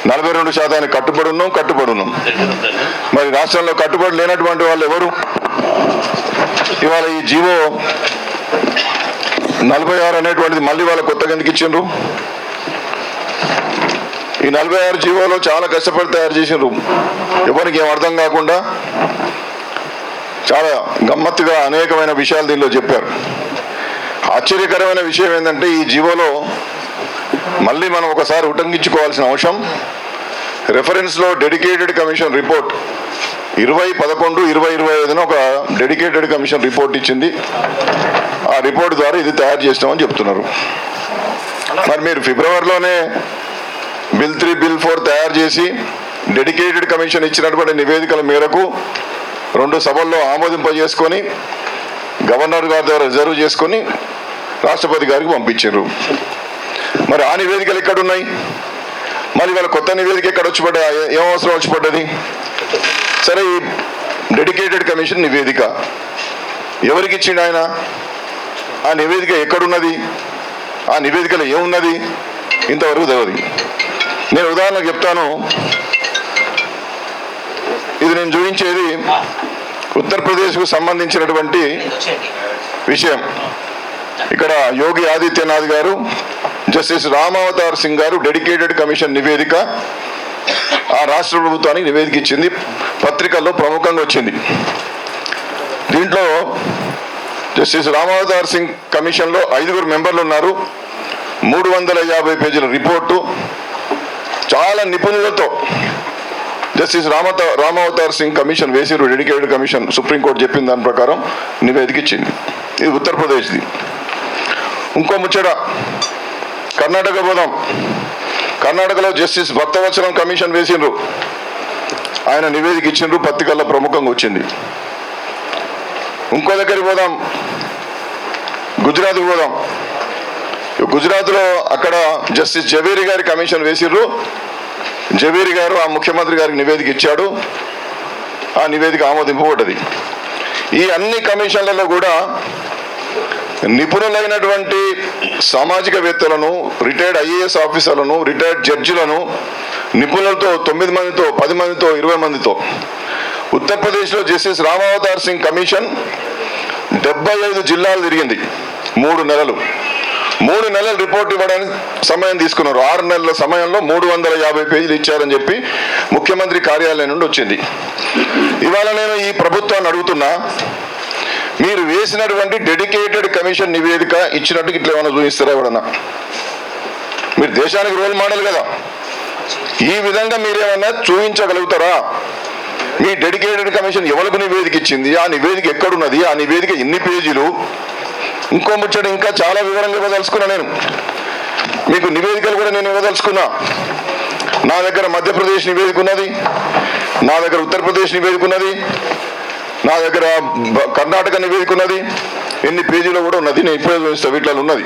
42% కట్టుబడున్నాం. మరి రాష్ట్రంలో కట్టుబడి లేనటువంటి వాళ్ళు ఎవరు? ఇవాళ ఈ జీవో 46 అనేటువంటిది మళ్ళీ వాళ్ళ కొత్తగా ఎందుకు ఇచ్చిండ్రు? ఈ 46 జీవోలో చాలా కష్టపడి తయారు చేసిండ్రు. ఎవరికి ఏం అర్థం కాకుండా చాలా గమ్మత్తుగా అనేకమైన విషయాలు దీనిలో చెప్పారు. ఆశ్చర్యకరమైన విషయం ఏంటంటే ఈ జీవోలో మళ్ళీ మనం ఒకసారి ఉటంకించుకోవాల్సిన అవసరం, రెఫరెన్స్లో డెడికేటెడ్ కమిషన్ రిపోర్ట్ 2011-2025 ఒక డెడికేటెడ్ కమిషన్ రిపోర్ట్ ఇచ్చింది. ఆ రిపోర్ట్ ద్వారా ఇది తయారు చేస్తామని చెప్తున్నారు. మరి మీరు ఫిబ్రవరిలోనే బిల్ 3, బిల్ 4 తయారు చేసి డెడికేటెడ్ కమిషన్ ఇచ్చినటువంటి నివేదికల మేరకు 2 సభల్లో ఆమోదింపజేసుకొని గవర్నర్ గారి ద్వారా రిజర్వ్ చేసుకొని రాష్ట్రపతి గారికి పంపించారు. మరి ఆ నివేదికలు ఎక్కడున్నాయి? మరి వాళ్ళ కొత్త నివేదిక ఎక్కడ వచ్చి పడ్డా? ఏం అవసరం వచ్చి పడ్డది? సరే, ఈ డెడికేటెడ్ కమిషన్ నివేదిక ఎవరికి ఇచ్చిండు ఆయన? ఆ నివేదిక ఎక్కడున్నది? ఆ నివేదికలో ఏమున్నది? ఇంతవరకు తెలియదు. నేను ఉదాహరణకు చెప్తాను. ఇది నేను చూపించేది ఉత్తరప్రదేశ్కు సంబంధించినటువంటి విషయం. ఇక్కడ యోగి ఆదిత్యనాథ్ గారు, జస్టిస్ రామావతార్ సింగ్ గారు డెడికేటెడ్ కమిషన్ నివేదిక ఆ రాష్ట్ర ప్రభుత్వానికి నివేదిక ఇచ్చింది. పత్రికల్లో ప్రముఖంగా వచ్చింది. దీంట్లో జస్టిస్ రామావతార్ సింగ్ కమిషన్లో 5 మెంబర్లు ఉన్నారు. 350 పేజీల రిపోర్టు, చాలా నిపుణులతో జస్టిస్ రామావతార్ సింగ్ కమిషన్ వేసిరు. డెడికేటెడ్ కమిషన్ సుప్రీంకోర్టు చెప్పిన దాని ప్రకారం నివేదిక ఇచ్చింది. ఇది ఉత్తరప్రదేశ్ది. ఇంకో ముచ్చట కర్ణాటక పోదాం. కర్ణాటకలో జస్టిస్ భక్తవత్సలం కమిషన్ వేసిండ్రు. ఆయన నివేదిక ఇచ్చిండ్రు, పత్రికల్లో ప్రముఖంగా వచ్చింది. ఇంకో దగ్గరికి పోదాం, గుజరాత్కి పోదాం. గుజరాత్లో అక్కడ జస్టిస్ జవేరి గారి కమిషన్ వేసిర్రు. జవేరి గారు ఆ ముఖ్యమంత్రి గారికి నివేదిక ఇచ్చాడు. ఆ నివేదిక ఆమోదింపబడ్డది. ఈ అన్ని కమిషన్లలో కూడా నిపుణులైనటువంటి సామాజికవేత్తలను, రిటైర్డ్ IAS ఆఫీసర్లను, రిటైర్డ్ జడ్జిలను, నిపుణులతో 9 మందితో, 10 మందితో, 20 మందితో. ఉత్తరప్రదేశ్లో జస్టిస్ రామావతార్ సింగ్ కమిషన్ 75 జిల్లాలు తిరిగింది. 3 నెలలు. 3 నెలలు రిపోర్ట్ ఇవ్వడానికి సమయం తీసుకున్నారు. 6 నెలల సమయంలో 350 పేజీలు ఇచ్చారని చెప్పి ముఖ్యమంత్రి కార్యాలయం నుండి వచ్చింది. ఇవాళ నేను ఈ ప్రభుత్వాన్ని అడుగుతున్నా, మీరు వేసినటువంటి డెడికేటెడ్ కమిషన్ నివేదిక ఇచ్చినట్టు ఇట్లా ఏమైనా చూపిస్తారా? ఎవడన్నా మీరు దేశానికి రోల్ మోడల్ కదా, ఈ విధంగా మీరేమన్నా చూపించగలుగుతారా? మీ డెడికేటెడ్ కమిషన్ ఎవరికి నివేదిక ఇచ్చింది? ఆ నివేదిక ఎక్కడున్నది? ఆ నివేదిక ఎన్ని పేజీలు? ఇంకో ముచ్చట ఇంకా చాలా వివరంగా ఇవ్వదలుచుకున్నా. నేను మీకు నివేదికలు కూడా నేను ఇవ్వదలుచుకున్నా. నా దగ్గర మధ్యప్రదేశ్ నివేదిక ఉన్నది, నా దగ్గర ఉత్తరప్రదేశ్ నివేదిక ఉన్నది, నా దగ్గర కర్ణాటక నివేదిక ఉన్నది. ఎన్ని పేజీలో కూడా ఉన్నది. నేను ఇప్పుడే చూపిస్తాను, వీటిలో ఉన్నది.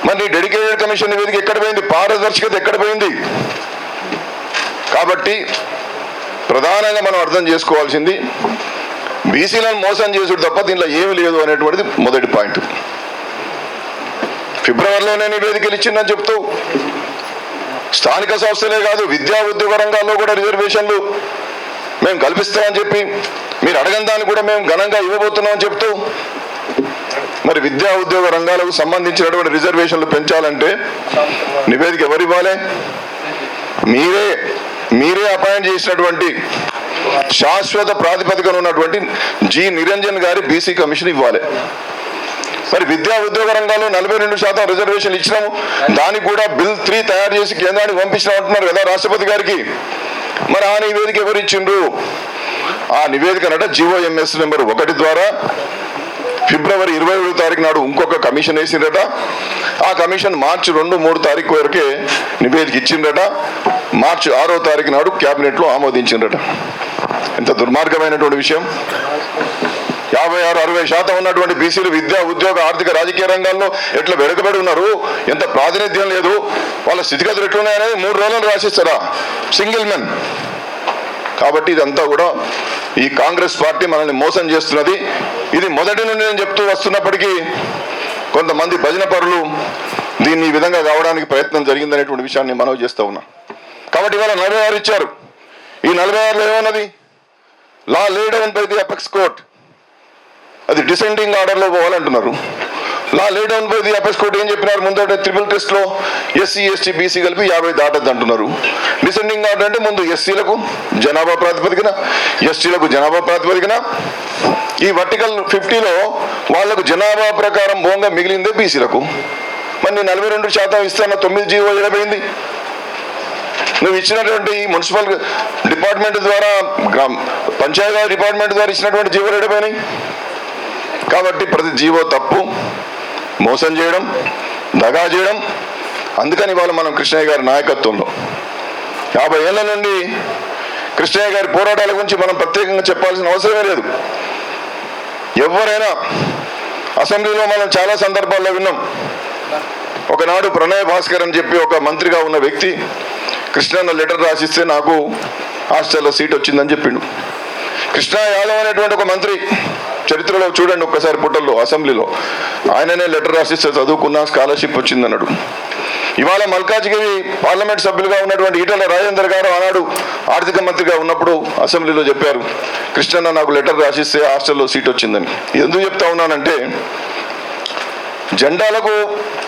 మరి డెడికేటెడ్ కమిషన్ నివేదిక ఎక్కడ పోయింది? పారదర్శకత ఎక్కడ పోయింది? కాబట్టి ప్రధానంగా మనం అర్థం చేసుకోవాల్సింది, బీసీలను మోసం చేసుడు తప్ప దీనిలో ఏమి లేదు అనేటువంటిది మొదటి పాయింట్. ఫిబ్రవరిలోనే నివేదికలు ఇచ్చిందని చెప్తూ స్థానిక సంస్థలే కాదు, విద్యా ఉద్యోగ రంగాల్లో కూడా రిజర్వేషన్లు మేము కల్పిస్తామని చెప్పి, మీరు అడగని దాన్ని కూడా మేము ఘనంగా ఇవ్వబోతున్నామని చెప్తూ, మరి విద్యా ఉద్యోగ రంగాలకు సంబంధించినటువంటి రిజర్వేషన్లు పెంచాలంటే నివేదిక ఎవరు ఇవ్వాలి? మీరే అపాయింట్ చేసినటువంటి శాశ్వత ప్రాతిపదికన ఉన్నటువంటి జి నిరంజన్ గారి బీసీ కమిషన్ ఇవ్వాలి. మరి విద్యా ఉద్యోగ రంగాల్లో 42% రిజర్వేషన్లు ఇచ్చినాము, దానికి కూడా బిల్ 3 తయారు చేసి కేంద్రానికి పంపించినాం అంటున్నారు కదా రాష్ట్రపతి గారికి. మరి ఆ నివేదిక ఎవరు ఇచ్చిండ్రు? ఆ నివేదిక నట GOMS నెంబర్ 1 ద్వారా ఫిబ్రవరి 27వ తారీఖు నాడు ఇంకొక కమిషన్ వేసిందట. ఆ కమిషన్ మార్చి 2, 3 తారీఖు వరకే నివేదిక ఇచ్చిందట. మార్చి 6వ తారీఖు నాడు క్యాబినెట్లో ఆమోదించిందట. ఎంత దుర్మార్గమైనటువంటి విషయం. 56-60% ఉన్నటువంటి బీసీలు విద్యా ఉద్యోగ ఆర్థిక రాజకీయ రంగాల్లో ఎట్లా వెనుకబడి ఉన్నారు, ఎంత ప్రాతినిధ్యం లేదు, వాళ్ళ స్థితిగతులు ఎట్లున్నాయనేది 3 రోజులు రాసిస్తారా సింగిల్ మెన్? కాబట్టి ఇదంతా కూడా ఈ కాంగ్రెస్ పార్టీ మనల్ని మోసం చేస్తున్నది. ఇది మొదటి నుండి నేను చెప్తూ వస్తున్నప్పటికీ కొంతమంది భజన పరులు దీన్ని ఈ విధంగా కావడానికి ప్రయత్నం జరిగిందనేటువంటి విషయాన్ని మనవి చేస్తూ ఉన్నా. కాబట్టి ఇవాళ 46 ఇచ్చారు. ఈ 46లో ఏమన్నది? Law laid down by the apex court, అది డిసెండింగ్ ఆర్డర్లో పోవాలంటున్నారు. Law lay down by the apex court ఏం చెప్పినారు? ముందట ట్రిపుల్ టెస్ట్లో ఎస్సీ ఎస్టీ బీసీ కలిపి 50 దాటద్దు అంటున్నారు. డిసెండింగ్ ఆర్డర్ అంటే ముందు ఎస్సీలకు జనాభా ప్రాతిపదికన, ఎస్టీలకు జనాభా ప్రాతిపదికన, ఈ వర్టికల్ 50లో వాళ్లకు జనాభా ప్రకారం భోంగా మిగిలిందే బీసీలకు. మరి 42% ఇస్తాన్న 9 జీవో ఏడబోయింది? నువ్వు ఇచ్చినటువంటి మున్సిపల్ డిపార్ట్మెంట్ ద్వారా, పంచాయతీ డిపార్ట్మెంట్ ద్వారా ఇచ్చినటువంటి జీవోలు ఏడబోయినాయి. కాబట్టి ప్రతి జీవో తప్పు, మోసం చేయడం, దగా చేయడం. అందుకని ఇవాళ మనం కృష్ణయ్య గారి నాయకత్వంలో 50 ఏళ్ల నుండి కృష్ణయ్య గారి పోరాటాల గురించి మనం ప్రత్యేకంగా చెప్పాల్సిన అవసరమే లేదు. ఎవరైనా అసెంబ్లీలో మనం చాలా సందర్భాల్లో విన్నాం. ఒకనాడు ప్రణయ్ భాస్కర్ అని చెప్పి ఒక మంత్రిగా ఉన్న వ్యక్తి కృష్ణన్న లెటర్ రాసిస్తే నాకు హాస్టల్లో సీట్ వచ్చిందని చెప్పిండు. కృష్ణ యాదవ్ అనేటువంటి ఒక మంత్రి చరిత్రలో చూడండి ఒక్కసారి పుట్టల్లో అసెంబ్లీలో ఆయననే లెటర్ రాసిస్తే చదువుకున్నా స్కాలర్షిప్ వచ్చిందన్నాడు. ఇవాళ మల్కాజ్గిరి పార్లమెంట్ సభ్యులుగా ఉన్నటువంటి ఈటల రాజేందర్ గారు ఆనాడు ఆర్థిక మంత్రిగా ఉన్నప్పుడు అసెంబ్లీలో చెప్పారు, కృష్ణన్న నాకు లెటర్ రాసిస్తే హాస్టల్లో సీట్ వచ్చిందని. ఎందుకు చెప్తా ఉన్నానంటే, జెండాలకు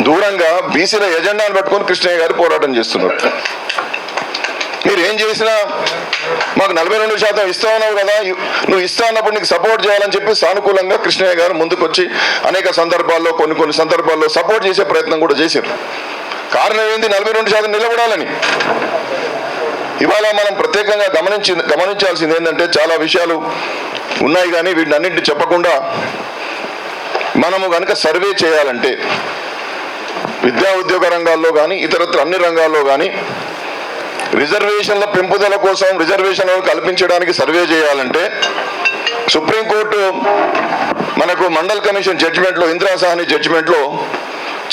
దూరంగా బీసీల ఎజెండాను పట్టుకొని కృష్ణయ్య గారు పోరాటం చేస్తున్నారు. మీరు ఏం చేసినా మాకు 42% ఇస్తా ఉన్నావు కదా, నువ్వు ఇస్తా అన్నప్పుడు నీకు సపోర్ట్ చేయాలని చెప్పి సానుకూలంగా కృష్ణయ్య గారు ముందుకొచ్చి అనేక సందర్భాల్లో కొన్ని సందర్భాల్లో సపోర్ట్ చేసే ప్రయత్నం కూడా చేశారు. కారణం ఏంది? 42% నిలబడాలని. ఇవాళ మనం ప్రత్యేకంగా గమనించాల్సింది ఏంటంటే, చాలా విషయాలు ఉన్నాయి కానీ వీటిని అన్నింటినీ చెప్పకుండా మనము కనుక సర్వే చేయాలంటే విద్యా ఉద్యోగ రంగాల్లో కానీ ఇతరత్ర అన్ని రంగాల్లో కానీ రిజర్వేషన్ల పెంపుదల కోసం, రిజర్వేషన్లను కల్పించడానికి సర్వే చేయాలంటే సుప్రీంకోర్టు మనకు మండల్ కమిషన్ జడ్జిమెంట్లో, ఇందిరా సాహ్ని జడ్జిమెంట్లో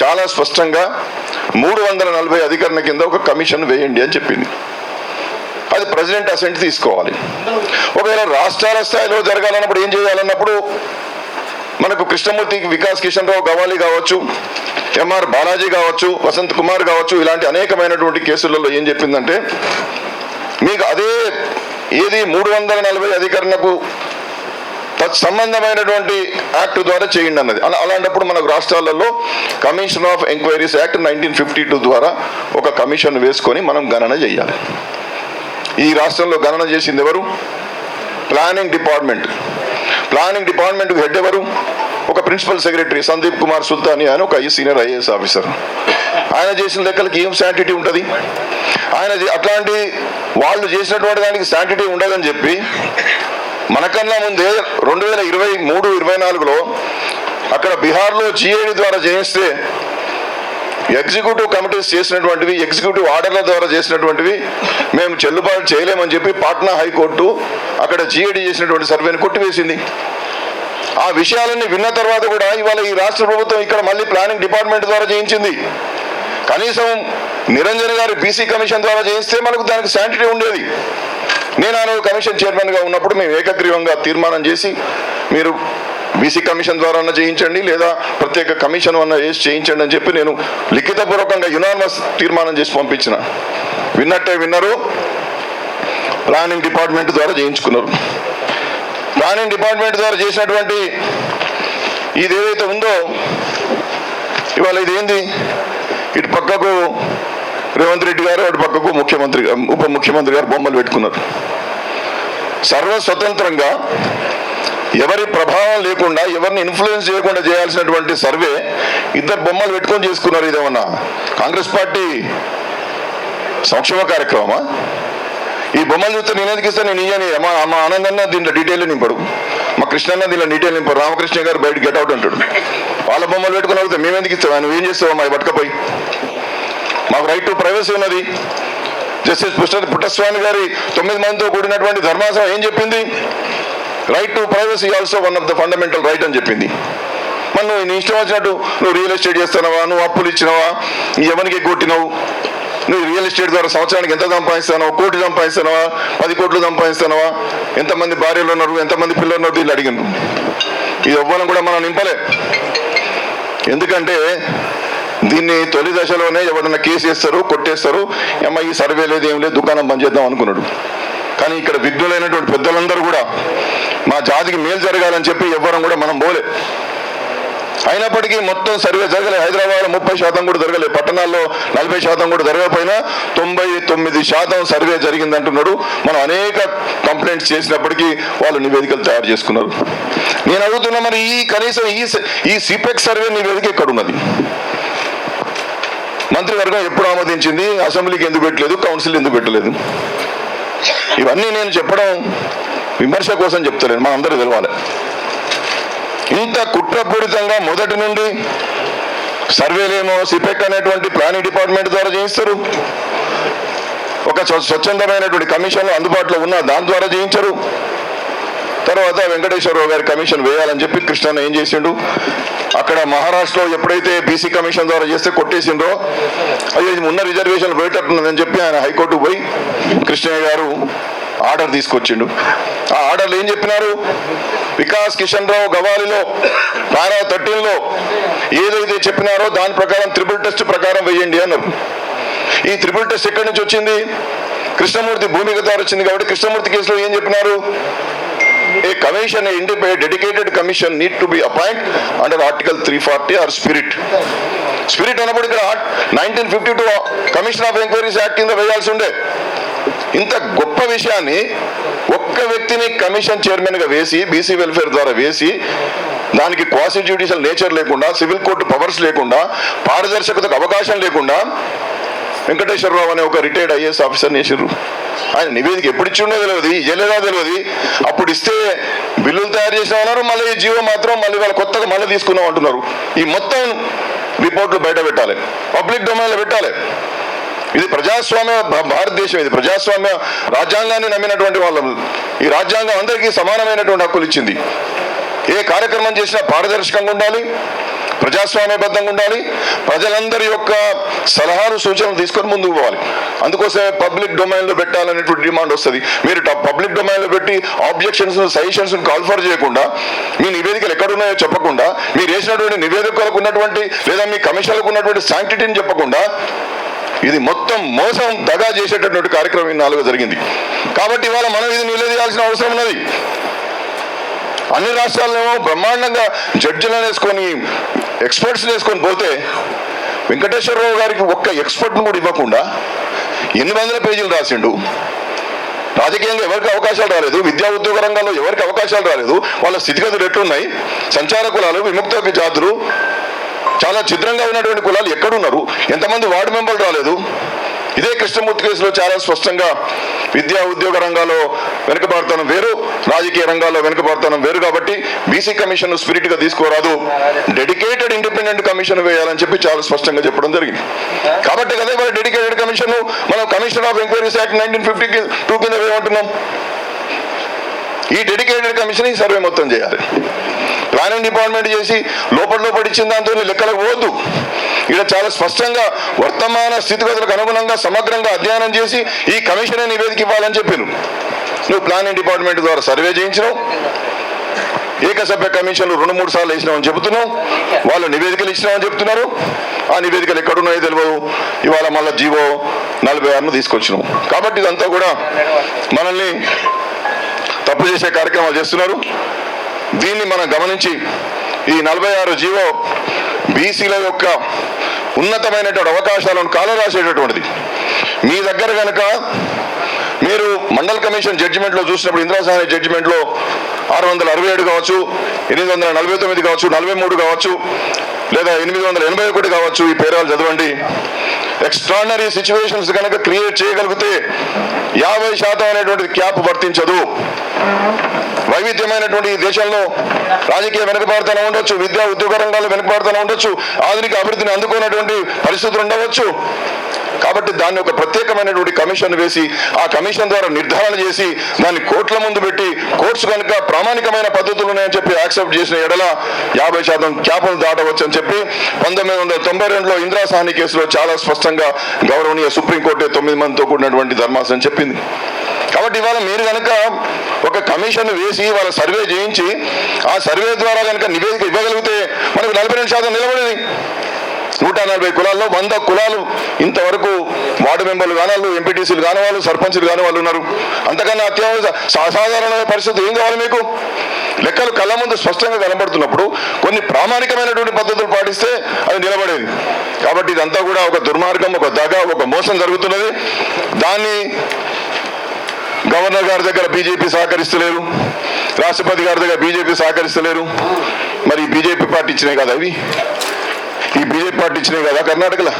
చాలా స్పష్టంగా 340 అధికరణ కింద ఒక కమిషన్ వేయండి అని చెప్పింది. అది ప్రెసిడెంట్ అసెంట్ తీసుకోవాలి. ఒకవేళ రాష్ట్రాల స్థాయిలో జరగాలన్నప్పుడు ఏం చేయాలన్నప్పుడు మనకు కృష్ణమూర్తి, వికాస్ కిషన్ రావు గవాలి కావచ్చు, ఎంఆర్ బాలాజీ కావచ్చు, వసంత్ కుమార్ కావచ్చు, ఇలాంటి అనేకమైనటువంటి కేసులలో ఏం చెప్పిందంటే, మీకు అదే ఏది 340 అధికరణకు సంబంధమైనటువంటి యాక్ట్ ద్వారా చేయండి అన్నది. అలాంటప్పుడు మనకు రాష్ట్రాలలో కమిషన్ ఆఫ్ ఎంక్వైరీస్ యాక్ట్ 1952 ద్వారా ఒక కమిషన్ వేసుకొని మనం గణన చేయాలి. ఈ రాష్ట్రంలో గణన చేసింది ఎవరు? Planning department. ప్లానింగ్ డిపార్ట్మెంట్కి హెడ్ ఎవరు? ఒక ప్రిన్సిపల్ సెక్రటరీ సందీప్ కుమార్ సుల్తాని అని ఒక సీనియర్ ఐఏఎస్ ఆఫీసర్. ఆయన చేసిన లెక్కలకి ఏం శాంటిటీ ఉంటుంది? ఆయన అట్లాంటి వాళ్ళు చేసినటువంటి దానికి శాంటిటీ ఉండదని చెప్పి మనకన్నా ముందే 2023-24లో అక్కడ బీహార్లో జిఏడి ద్వారా చేయిస్తే ఎగ్జిక్యూటివ్ కమిటీస్ చేసినటువంటివి, ఎగ్జిక్యూటివ్ ఆర్డర్ల ద్వారా చేసినటువంటివి మేము చెల్లుబాటు చేయలేమని చెప్పి పాట్నా హైకోర్టు అక్కడ జిఏడి చేసినటువంటి సర్వేని కొట్టివేసింది. ఆ విషయాలన్నీ విన్న తర్వాత కూడా ఇవాళ ఈ రాష్ట్ర ప్రభుత్వం ఇక్కడ మళ్ళీ ప్లానింగ్ డిపార్ట్మెంట్ ద్వారా చేయించింది. కనీసం నిరంజన్ గారి బీసీ కమిషన్ ద్వారా చేయిస్తే మనకు దానికి శాంటిటీ ఉండేది. నేను ఆ రోజు కమిషన్ చైర్మన్గా ఉన్నప్పుడు మేము ఏకగ్రీవంగా తీర్మానం చేసి, మీరు బీసీ కమిషన్ ద్వారా చేయించండి లేదా ప్రత్యేక కమిషన్ అన్న వేసి చేయించండి అని చెప్పి నేను లిఖితపూర్వకంగా యునానిమస్ తీర్మానం చేసి పంపించిన. విన్నట్టే విన్నారు, ప్లానింగ్ డిపార్ట్మెంట్ ద్వారా చేయించుకున్నారు. ప్లానింగ్ డిపార్ట్మెంట్ ద్వారా చేసినటువంటి ఇది ఏదైతే ఉందో ఇవాళ ఇదేంది, ఇటు పక్కకు రేవంత్ రెడ్డి గారు, అటు పక్కకు ముఖ్యమంత్రి, ఉప ముఖ్యమంత్రి గారు బొమ్మలు పెట్టుకున్నారు. సర్వస్వతంత్రంగా ఎవరి ప్రభావం లేకుండా, ఎవరిని ఇన్ఫ్లుయెన్స్ చేయకుండా చేయాల్సినటువంటి సర్వే ఇద్దరు బొమ్మలు పెట్టుకొని చేసుకున్నారు. ఇదేమన్నా కాంగ్రెస్ పార్టీ సంక్షేమ కార్యక్రమమా? ఈ బొమ్మలు చూస్తే నేను ఎందుకు ఇస్తాను? నేను ఇయ్యని. మా ఆనందన్న దీంట్లో డీటెయిల్ నింపడు, మా కృష్ణన్న దీంట్లో డీటెయిల్ నింపడు, రామకృష్ణ గారు బయట గెట్ అవుట్ అంటాడు. వాళ్ళ బొమ్మలు పెట్టుకుని అవుతాయి, మేము ఎందుకు ఇస్తాం? నువ్వు ఏం చేస్తావు? మా పట్టుకపోయి మాకు రైట్ టు ప్రైవసీ ఉన్నది. జస్టిస్ పుట్టస్వామి గారి 9 మందితో కూడినటువంటి ధర్మాసనం ఏం చెప్పింది? Right to privacy also one of the fundamental right అని చెప్పింది. మరి నువ్వు నీ ఇష్టం వచ్చినట్టు నువ్వు రియల్ ఎస్టేట్ చేస్తున్నావా, నువ్వు అప్పులు ఇచ్చినావా, ఎవరికి కొట్టినావు, నువ్వు రియల్ ఎస్టేట్ ద్వారా సంవత్సరానికి ఎంత సంపాదిస్తున్నావా, 1 కోటి సంపాదిస్తున్నావా, 10 కోట్లు సంపాదిస్తున్నావా, ఎంతమంది భార్యలు ఉన్నారు, ఎంతమంది పిల్లలు ఉన్నారు, దీన్ని అడిగిండ్రు. ఇది ఎవ్వరం కూడా మనం నింపలే. ఎందుకంటే దీన్ని తొలి దశలోనే ఎవరన్నా కేసు వేస్తారు, కొట్టేస్తారు, ఏమో ఈ సర్వే లేదు ఏం లేదు దుకాణం బంద్ చేద్దాం అనుకున్నాడు. కానీ ఇక్కడ విఘ్నులైనటువంటి పెద్దలందరూ కూడా మా జాతికి మేలు జరగాలని చెప్పి ఎవ్వరం కూడా మనం పోలే. అయినప్పటికీ మొత్తం సర్వే జరగలే. హైదరాబాద్లో 30% కూడా జరగలే, పట్టణాల్లో 40% కూడా జరగకపోయినా 99% సర్వే జరిగిందంటున్నాడు. మనం అనేక కంప్లైంట్స్ చేసినప్పటికీ వాళ్ళు నివేదికలు తయారు చేసుకున్నారు. నేను అడుగుతున్నా, మరి కనీసం ఈ సిపెక్ సర్వే నివేదిక ఎక్కడున్నది? మంత్రివర్గం ఎప్పుడు ఆమోదించింది? అసెంబ్లీకి ఎందుకు పెట్టలేదు? కౌన్సిల్ ఎందుకు పెట్టలేదు? ఇవన్నీ నేను చెప్పడం విమర్శ కోసం చెప్తలేను, మన అందరూ తెలవాలి. ఇంత కుట్రపూరితంగా మొదటి నుండి సర్వేలేమో సిపెక్ అనేటువంటి ప్లానింగ్ డిపార్ట్మెంట్ ద్వారా చేయిస్తారు, ఒక స్వచ్ఛందమైనటువంటి కమిషన్లు అందుబాటులో ఉన్న దాని ద్వారా చేయించరు. తర్వాత వెంకటేశ్వరరావు గారి కమిషన్ వేయాలని చెప్పి కృష్ణన్న ఏం చేసిండు, అక్కడ మహారాష్ట్రలో ఎప్పుడైతే బీసీ కమిషన్ ద్వారా చేస్తే కొట్టేసిండ్రో, అయ్యో ఇది ఉన్న రిజర్వేషన్ పోయేటట్టున్నదని చెప్పి ఆయన హైకోర్టుకు పోయి కృష్ణయ్య గారు ఆర్డర్ తీసుకొచ్చిండు. ఆ ఆర్డర్లు ఏం చెప్పినారు, వికాస్ కిషన్ రావు గవాలిలో పారా 13లో ఏదైతే చెప్పినారో దాని ప్రకారం ట్రిపుల్ టెస్ట్ ప్రకారం వేయండి అన్నారు. ఈ ట్రిపుల్ టెస్ట్ ఎక్కడి నుంచి వచ్చింది? కృష్ణమూర్తి భూమిక ద్వారా వచ్చింది. కాబట్టి కృష్ణమూర్తి కేసులో ఏం చెప్పినారు, a commission, a dedicated commission need to be appoint under article 340 or spirit. Spirit అన్నప్పుడు ఇక్కడ 1952 కమిషన్ ఆఫ్ ఎంక్వైరీస్ యాక్ట్ కింద వేయాల్సి ఉండే. ఇంత గొప్ప విషయాన్ని ఒక్క వ్యక్తిని కమిషన్ చైర్మన్ గా వేసి, బీసీ వెల్ఫేర్ ద్వారా వేసి, దానికి క్వాసి జ్యుడిషియల్ నేచర్ లేకుండా, సివిల్ కోర్టు పవర్స్ లేకుండా, పారదర్శకతకు అవకాశం లేకుండా వెంకటేశ్వరరావు అనే ఒక రిటైర్డ్ ఐఏఎస్ ఆఫీసర్ని వేసారు. ఆయన నివేదిక ఎప్పుడు ఇచ్చిండో తెలియదు, ఇయ్యలేదా తెలియదు. అప్పుడు ఇస్తే బిల్లులు తయారు చేసినామన్నారు, మళ్ళీ ఈ జీవో మాత్రం మళ్ళీ వాళ్ళు కొత్తగా మళ్ళీ తీసుకున్నాం అంటున్నారు. ఈ మొత్తం రిపోర్ట్లు బయట పెట్టాలి, పబ్లిక్ డొమైన్లో పెట్టాలి. ఇది ప్రజాస్వామ్య భారతదేశం, ఇది ప్రజాస్వామ్య రాజ్యాంగాన్ని నమ్మినటువంటి వాళ్ళం. ఈ రాజ్యాంగం అందరికీ సమానమైనటువంటి హక్కులు ఇచ్చింది. ఏ కార్యక్రమం చేసినా పారదర్శకంగా ఉండాలి, ప్రజాస్వామ్యబద్ధంగా ఉండాలి, ప్రజలందరి యొక్క సలహాలు సూచనలు తీసుకొని ముందుకు పోవాలి. అందుకోసమే పబ్లిక్ డొమైన్లో పెట్టాలనేటువంటి డిమాండ్ వస్తుంది. మీరు పబ్లిక్ డొమైన్లో పెట్టి ఆబ్జెక్షన్స్, సజెషన్స్ కాల్ఫర్ చేయకుండా, మీ నివేదికలు ఎక్కడున్నాయో చెప్పకుండా, మీరు వేసినటువంటి నివేదికలకు ఉన్నటువంటి లేదా మీ కమిషన్లకు ఉన్నటువంటి శాంక్టిటీని చెప్పకుండా, ఇది మొత్తం మోసం, దగా చేసేటటువంటి కార్యక్రమం ఈ 4 జరిగింది. కాబట్టి ఇవాళ మనం ఇది నిలదీయాల్సిన అవసరం ఉన్నది. అన్ని రాష్ట్రాల్లోనేమో బ్రహ్మాండంగా జడ్జిలను వేసుకొని, ఎక్స్పర్ట్స్ వేసుకొని పోతే, వెంకటేశ్వరరావు గారికి ఒక్క ఎక్స్పర్ట్ను కూడా ఇవ్వకుండా 800 పేజీలు రాసిండు. రాజకీయంగా ఎవరికి అవకాశాలు రాలేదు, విద్యా ఉద్యోగ రంగాల్లో ఎవరికి అవకాశాలు రాలేదు, వాళ్ళ స్థితిగతులు ఎట్లున్నాయి, సంచార కులాలు, విముక్త జాతులు, చాలా ఛిద్రంగా ఉన్నటువంటి కులాలు ఎక్కడున్నారు, ఎంతమంది వార్డు మెంబర్లు రాలేదు. ఇదే కృష్ణమూర్తి కేసులో చాలా స్పష్టంగా విద్యా ఉద్యోగ రంగాల్లో వెనుకబడతానం వేరు, రాజకీయ రంగాల్లో వెనుకబడతానం వేరు. కాబట్టి బీసీ కమిషన్ స్పిరిట్ గా తీసుకోరాదు, డెడికేటెడ్ ఇండిపెండెంట్ కమిషన్ వేయాలని చెప్పి చాలా స్పష్టంగా చెప్పడం జరిగింది. కాబట్టి కదా ఇవాళ డెడికేటెడ్ కమిషన్ మనం కమిషన్ ఆఫ్ ఎంక్వైరీస్ యాక్ట్ 1952 కింద వేయమంటున్నాం. ఈ డెడికేటెడ్ కమిషన్ ఈ సర్వే మొత్తం చేయాలి. ప్లానింగ్ డిపార్ట్మెంట్ చేసి లోపల ఇచ్చిన దాంతో లెక్కలకు పోవద్దు. ఇక్కడ చాలా స్పష్టంగా వర్తమాన స్థితిగతులకు అనుగుణంగా సమగ్రంగా అధ్యయనం చేసి ఈ కమిషనే నివేదిక ఇవ్వాలని చెప్పాను. నువ్వు ప్లానింగ్ డిపార్ట్మెంట్ ద్వారా సర్వే చేయించినావు, ఏకసభ్య కమిషన్లు 2-3 సార్లు వేసినామని చెబుతున్నావు, వాళ్ళు నివేదికలు ఇచ్చినామని చెప్తున్నారు. ఆ నివేదికలు ఎక్కడున్నాయో తెలియదు. ఇవాళ మళ్ళీ జీవో 46ను తీసుకొచ్చినావు. కాబట్టి ఇదంతా కూడా మనల్ని తప్పు చేసే కార్యక్రమాలు చేస్తున్నారు. దీన్ని మనం గమనించి ఈ 46 జీవో బీసీల యొక్క ఉన్నతమైనటువంటి అవకాశాలను కాలరాసేటటువంటిది. మీ దగ్గర కనుక మీరు మండల్ కమిషన్ జడ్జిమెంట్లో చూసినప్పుడు, ఇందిరాసాని జడ్జిమెంట్లో 667 కావచ్చు, 849 కావచ్చు, 43 కావచ్చు, లేదా 881 కావచ్చు, ఈ పేరాలు చదవండి. ఎక్స్ట్రాడినరీ సిచ్యువేషన్స్ కనుక క్రియేట్ చేయగలిగితే 50% అనేటువంటిది క్యాప్ వర్తించదు. వైవిధ్యమైనటువంటి ఈ దేశంలో రాజకీయ వెనుకబాటుతనం ఉండొచ్చు, విద్యా ఉద్యోగ రంగాల్లో వెనుకబాటుతనం ఉండొచ్చు, ఆధునిక అభివృద్ధిని అందుకున్నటువంటి పరిస్థితులు ఉండవచ్చు. కాబట్టి దాన్ని ఒక ప్రత్యేకమైనటువంటి కమిషన్ వేసి, ఆ కమిషన్ ద్వారా నిర్ధారణ చేసి, దాన్ని కోర్టుల ముందు పెట్టి, కోర్ట్స్ కనుక ప్రామాణికమైన పద్ధతులు ఉన్నాయని చెప్పి యాక్సెప్ట్ చేసిన ఎడల 50% క్యాపులు దాటవచ్చు అని చెప్పి 1992లో ఇందిరాసాని కేసులో చాలా స్పష్టంగా గౌరవనీయ సుప్రీంకోర్టు 9 మందితో కూడినటువంటి ధర్మాసనం చెప్పింది. కాబట్టి ఇవాళ మీరు కనుక ఒక కమిషన్ వేసి వాళ్ళ సర్వే చేయించి, ఆ సర్వే ద్వారా కనుక నివేదిక ఇవ్వగలిగితే మనకు 42% నిలబడేది. 140 కులాల్లో 100 కులాలు ఇంతవరకు వార్డు మెంబర్లు కాని వాళ్ళు, ఎంపీటీసీలు కాని వాళ్ళు, సర్పంచులు కాని వాళ్ళు ఉన్నారు. అంతకన్నా అసాధారణమైన పరిస్థితి ఏం కావాలి మీకు? లెక్కలు కళ్ళ ముందు స్పష్టంగా కనబడుతున్నప్పుడు కొన్ని ప్రామాణికమైనటువంటి పద్ధతులు పాటిస్తే అది నిలబడేది. కాబట్టి ఇదంతా కూడా ఒక దుర్మార్గం, ఒక దగ, ఒక మోసం జరుగుతున్నది. దాన్ని గవర్నర్ గారి దగ్గర బీజేపీ సహకరిస్తలేరు, రాష్ట్రపతి గారి దగ్గర బీజేపీ సహకరిస్తలేరు. మరి బీజేపీ పార్టీ ఇచ్చినాయి కదా ఇవి, ఈ బీజేపీ పార్టీ ఇచ్చినాయి కదా కర్ణాటకలో,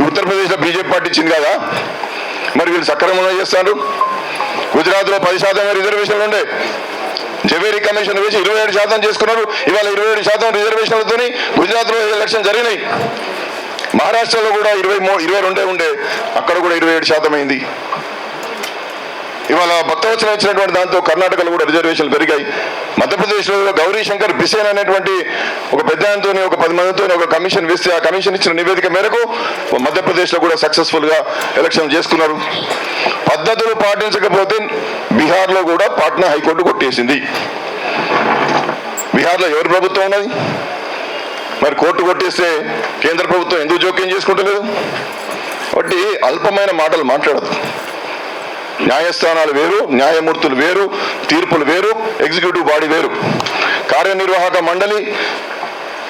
ఉత్తరప్రదేశ్లో బీజేపీ పార్టీ ఇచ్చింది కదా. మరి వీళ్ళు సక్రమంగా చేస్తారు. గుజరాత్లో 10% రిజర్వేషన్లు ఉండే, జవేరీ కమిషన్ వేసి 27% చేసుకున్నారు. ఇవాళ 27% రిజర్వేషన్లతో గుజరాత్లో ఎలక్షన్ జరిగినాయి. మహారాష్ట్రలో కూడా 22 ఉండే, అక్కడ కూడా 27% అయింది. ఇవాళ భక్తవచనం వచ్చినటువంటి దాంతో కర్ణాటకలో కూడా రిజర్వేషన్లు పెరిగాయి. మధ్యప్రదేశ్లో గౌరీ శంకర్ బిసేన్ అనేటువంటి ఒక పెద్ద ఆయనతో ఒక 10 మందితో ఒక కమిషన్ వేస్తే, ఆ కమిషన్ ఇచ్చిన నివేదిక మేరకు మధ్యప్రదేశ్లో కూడా సక్సెస్ఫుల్గా ఎలక్షన్ చేసుకున్నారు. పద్ధతులు పాటించకపోతే బీహార్లో కూడా పాట్నా హైకోర్టు కొట్టేసింది. బీహార్లో ఎవరి ప్రభుత్వం ఉన్నది? మరి కోర్టు కొట్టేస్తే కేంద్ర ప్రభుత్వం ఎందుకు జోక్యం చేసుకుంటలేదు? కాబట్టి అల్పమైన మాటలు మాట్లాడదు. న్యాయస్థానాలు వేరు, న్యాయమూర్తులు వేరు, తీర్పులు వేరు, ఎగ్జిక్యూటివ్ బాడీ వేరు. కార్యనిర్వాహక మండలి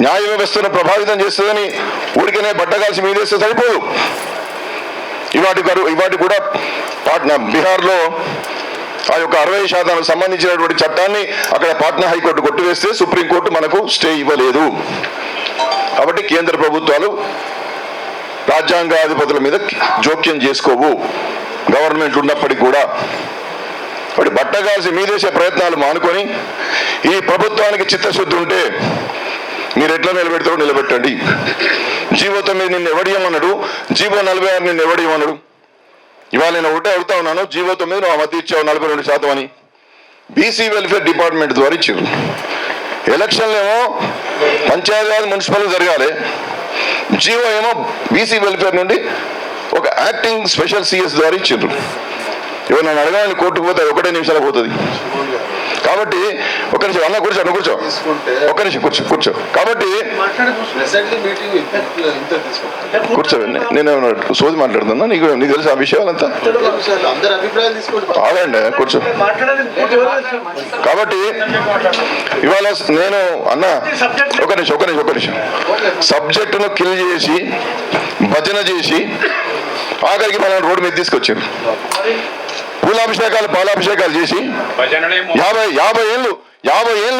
న్యాయ వ్యవస్థను ప్రభావితం చేస్తుందని ఊరికనే బట్టగాల్సి మీదేస్తే సరిపోదు. ఇవాటి కూడా పాట్నా బీహార్లో ఆ యొక్క 60% సంబంధించినటువంటి చట్టాన్ని అక్కడ పాట్నా హైకోర్టు కొట్టివేస్తే సుప్రీంకోర్టు మనకు స్టే ఇవ్వలేదు. కాబట్టి కేంద్ర ప్రభుత్వాలు రాజ్యాంగాధిపతుల మీద జోక్యం చేసుకోవు, గవర్నమెంట్ ఉన్నప్పటికీ కూడా. వాటి బట్టగాల్సి మీదేసే ప్రయత్నాలు మానుకొని ఈ ప్రభుత్వానికి చిత్తశుద్ధి ఉంటే మీరు ఎట్లా నిలబెడతారో నిలబెట్టండి. జీవో 9 నిన్ను ఎవడియమన్నాడు, జీవో 46 నిన్ను ఎవడియమన్నాడు? ఇవాళ నేను ఒకటే అడుగుతా ఉన్నాను, జీవో 9 నువ్వు మద్దతు ఇచ్చావు 42% అని. బీసీ వెల్ఫేర్ డిపార్ట్మెంట్ ద్వారా ఇచ్చారు. ఎలక్షన్లు ఏమో పంచాయతీరాజ్ మున్సిపల్ జరగాలి, జీవో ఏమో బీసీ వెల్ఫేర్ నుండి ఒక యాక్టింగ్ స్పెషల్ సిఎస్ ద్వారా ఇచ్చారు. ఇవాళ నన్ను అడగాలని కోర్టుకు పోతే 1 నిమిషాలకు పోతుంది. కాబట్టి ఒక్క నిమిషం అన్న కూర్చో ఒక్క నిమిషం కూర్చో. కాబట్టి కూర్చో, నేను సోది మాట్లాడుతున్నా, నీకు తెలుసు ఆ విషయాలంతా. ఆగండి, కూర్చో. కాబట్టి ఇవాళ నేను అన్న ఒక నిమిషం సబ్జెక్టును కిల్ చేసి భజన చేసి ఆఖరికి మనం రోడ్డు మీద తీసుకొచ్చారు. పూలాభిషేకాలు పాలాభిషేకాలు చేసి 50 ఏళ్ళు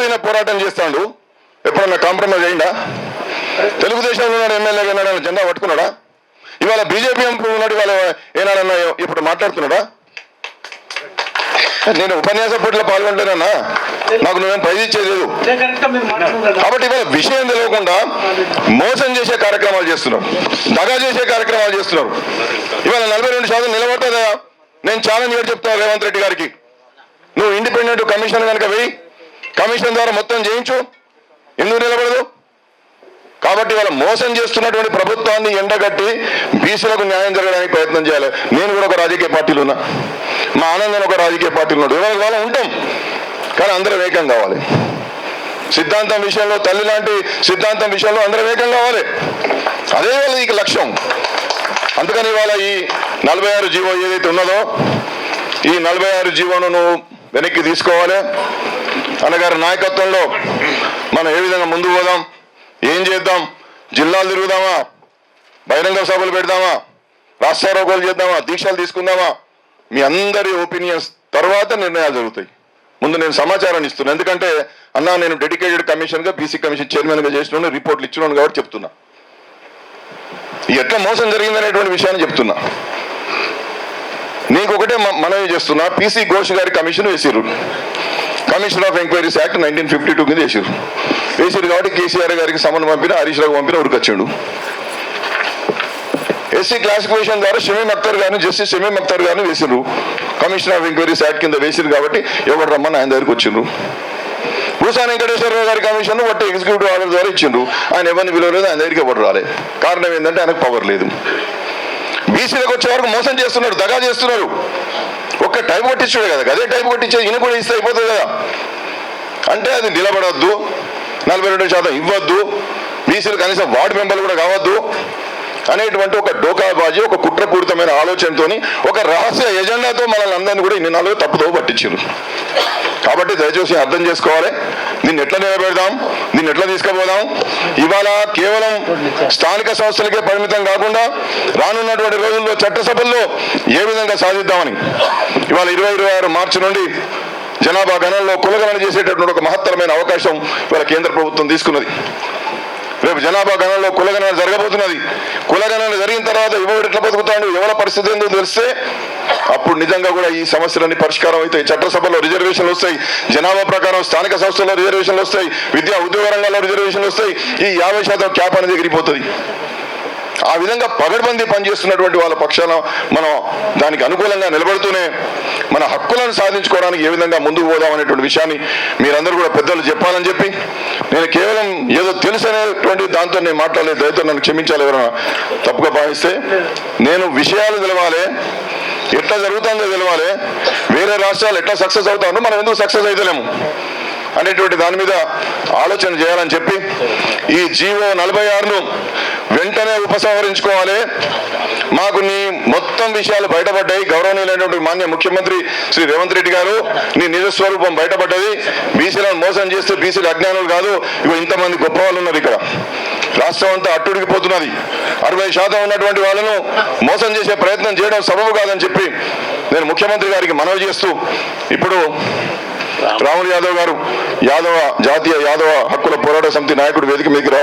ఈయన పోరాటం చేస్తాడు. ఎప్పుడన్నా కాంప్రమైజ్ అయిందా? తెలుగుదేశంలో ఉన్నాడు, ఎమ్మెల్యేగా ఉన్నాడు, జెండా పట్టుకున్నాడా? ఇవాళ బీజేపీ ఎంపీ ఉన్నాడు, ఇవాళ ఏనాడన్నా ఇప్పుడు మాట్లాడుతున్నాడా? నేను ఉపన్యాస పోటీలో పాల్గొంటేనన్నా నాకు నువ్వేం ప్రైజ్ ఇచ్చేది. కాబట్టి ఇవాళ విషయం తెలియకుండా మోసం చేసే కార్యక్రమాలు చేస్తున్నారు, దగా చేసే కార్యక్రమాలు చేస్తున్నారు. ఇవాళ 42% నిలబడుతుందా? నేను ఛాలెంజ్ కూడా చెప్తాను రేవంత్ రెడ్డి గారికి, నువ్వు ఇండిపెండెంట్ కమిషన్ కనుక వెయ్యి, కమిషన్ ద్వారా మొత్తం చేయించు, ఎందుకు నిలబడదు? కాబట్టి వాళ్ళ మోసం చేస్తున్నటువంటి ప్రభుత్వాన్ని ఎండగట్టి బీసీలకు న్యాయం జరగడానికి ప్రయత్నం చేయాలి. నేను కూడా ఒక రాజకీయ పార్టీలో ఉన్నా, మా ఆనందం ఒక రాజకీయ పార్టీలో ఉన్నాడు. ఇవాళ ఉంటాం, కానీ అందరం ఏకం కావాలి. సిద్ధాంతం విషయంలో, తల్లి లాంటి సిద్ధాంతం విషయంలో అందరం ఏకం కావాలి. అదే వాళ్ళ లక్ష్యం. అందుకని ఇవాళ ఈ 46 జీవో ఏదైతే ఉన్నదో, ఈ 46 జీవోను నువ్వు వెనక్కి తీసుకోవాలి. అన్నగారి నాయకత్వంలో మనం ఏ విధంగా ముందుకు పోదాం, ఏం చేద్దాం, జిల్లాలు తిరుగుదామా, బహిరంగ సభలు పెడదామా, రాష్ట్రారోగ్యాలు చేద్దామా, దీక్షలు తీసుకుందామా, మీ అందరి ఒపీనియన్స్ తర్వాత నిర్ణయాలు జరుగుతాయి. ముందు నేను సమాచారాన్ని ఇస్తున్నాను. ఎందుకంటే అన్నా నేను డెడికేటెడ్ కమిషన్గా బీసీ కమిషన్ చైర్మన్గా చేసిన రిపోర్ట్లు ఇచ్చినాను కాబట్టి చెప్తున్నా. ఎట్లా మోసం జరిగిందనేటువంటి విషయాన్ని చెప్తున్నా. నీకు ఒకటే మనవి చేస్తున్నా, పీసీ ఘోష్ గారి కమిషన్ వేసిర్రు, కమిషన్ ఆఫ్ ఎంక్వైరీస్ యాక్ట్ 1952 కింద వేసిరు కాబట్టి కేసీఆర్ గారికి సమన్ పంపిన, హరీష్ రావు పంపిన ఉరికొచ్చాడు. ఎస్సీ క్లాసిఫికేషన్ ద్వారా షమీమ్ అఖ్తర్ గారిని, జస్టిస్ షమీమ్ అఖ్తర్ గారిని వేసిర్రు, కమిషన్ ఆఫ్ ఎంక్వైరీస్ యాక్ట్ కింద వేసిరు కాబట్టి ఎవరు రమ్మని ఆయన దగ్గరికి వచ్చిండ్రు. భూసాని వెంకటేశ్వరరావు గారి కమిషన్ బట్టి ఎగ్జిక్యూటివ్ ఆర్డర్ ద్వారా ఇచ్చిండ్రు, ఆయన ఎవరిని విలువలేదు, ఆయన దగ్గరికి ఎవరు రాలేదు. కారణం ఏంటంటే ఆయనకు పవర్ లేదు. బీసీలకు వచ్చే వరకు మోసం చేస్తున్నారు, దగా చేస్తున్నారు. ఒక్క టైం కొట్టించాడు కదా, అదే టైం కొట్టించేది ఈయన కూడా ఇస్తే అయిపోతుంది కదా. అంటే అది నిలబడద్దు, 42% ఇవ్వద్దు, బీసీలు కనీసం వార్డు మెంబర్లు కూడా కావద్దు అనేటువంటి ఒక డోకాబాజీ, ఒక కుట్రపూరితమైన ఆలోచనతోని, ఒక రహస్య ఎజెండాతో మనల్ని అందరినీ కూడా ఇన్ని నాలుగు తప్పుదో పట్టించారు. కాబట్టి దయచేసి అర్థం చేసుకోవాలి, దీన్ని ఎట్లా నిలబెడదాం, దీన్ని ఎట్లా తీసుకుపోదాం. ఇవాళ కేవలం స్థానిక సంస్థలకే పరిమితం కాకుండా రానున్నటువంటి రోజుల్లో చట్టసభల్లో ఏ విధంగా సాధిద్దామని ఇవాళ 26 మార్చి నుండి జనాభా గణనలో కులగణన చేసేటటువంటి ఒక మహత్తరమైన అవకాశం ఇవాళ కేంద్ర ప్రభుత్వం తీసుకున్నది. రేపు జనాభా గణనలో కులగణన జరగబోతున్నది. కులగణన జరిగిన తర్వాత ఎవరు ఎట్లా బతుకుతాడు, ఎవరి పరిస్థితి ఏందో తెలిస్తే అప్పుడు నిజంగా కూడా ఈ సమస్యలన్నీ పరిష్కారం అవుతాయి. చట్టసభలో రిజర్వేషన్లు వస్తాయి, జనాభా ప్రకారం స్థానిక సంస్థల్లో రిజర్వేషన్లు వస్తాయి, విద్యా ఉద్యోగ రంగంలో రిజర్వేషన్లు వస్తాయి. ఈ 50% క్యాప్ అనేది ఎగిరిపోతుంది. ఆ విధంగా పగడ్బందీ పనిచేస్తున్నటువంటి వాళ్ళ పక్షాన మనం దానికి అనుకూలంగా నిలబడుతూనే మన హక్కులను సాధించుకోవడానికి ఏ విధంగా ముందుకు పోదాం అనేటువంటి విషయాన్ని మీరందరూ కూడా పెద్దలు చెప్పాలని చెప్పి, నేను కేవలం ఏదో తెలుసు అనేటువంటి దాంతో నేను మాట్లాడలేదు, దయతో నన్ను క్షమించాలి ఎవరైనా తప్పుగా భావిస్తే. నేను విషయాలు తెలవాలి, ఎట్లా జరుగుతుందో తెలవాలి, వేరే రాష్ట్రాలు ఎట్లా సక్సెస్ అవుతానో మనం ఎందుకు సక్సెస్ అవుతలేము అనేటువంటి దాని మీద ఆలోచన చేయాలని చెప్పి, ఈ జీవో 46ను వెంటనే ఉపసంహరించుకోవాలి. మాకు నీ మొత్తం విషయాలు బయటపడ్డాయి. గౌరవనీయులైనటువంటి మాన్య ముఖ్యమంత్రి శ్రీ రేవంత్ రెడ్డి గారు, నీ నిజస్వరూపం బయటపడ్డది. బీసీలను మోసం చేస్తే బీసీలు అజ్ఞానులు కాదు, ఇగో ఇంతమంది గొప్ప వాళ్ళు ఉన్నారు ఇక్కడ. రాష్ట్రం అంతా అట్టుడికిపోతున్నది. 60% ఉన్నటువంటి వాళ్ళను మోసం చేసే ప్రయత్నం చేయడం సబబు కాదని చెప్పి నేను ముఖ్యమంత్రి గారికి మనవి చేస్తూ, ఇప్పుడు రాములు యాదవ్ గారు జాతీయ యాదవ హక్కుల పోరాట సమితి నాయకుడు వేదిక మీదకి రావాలి.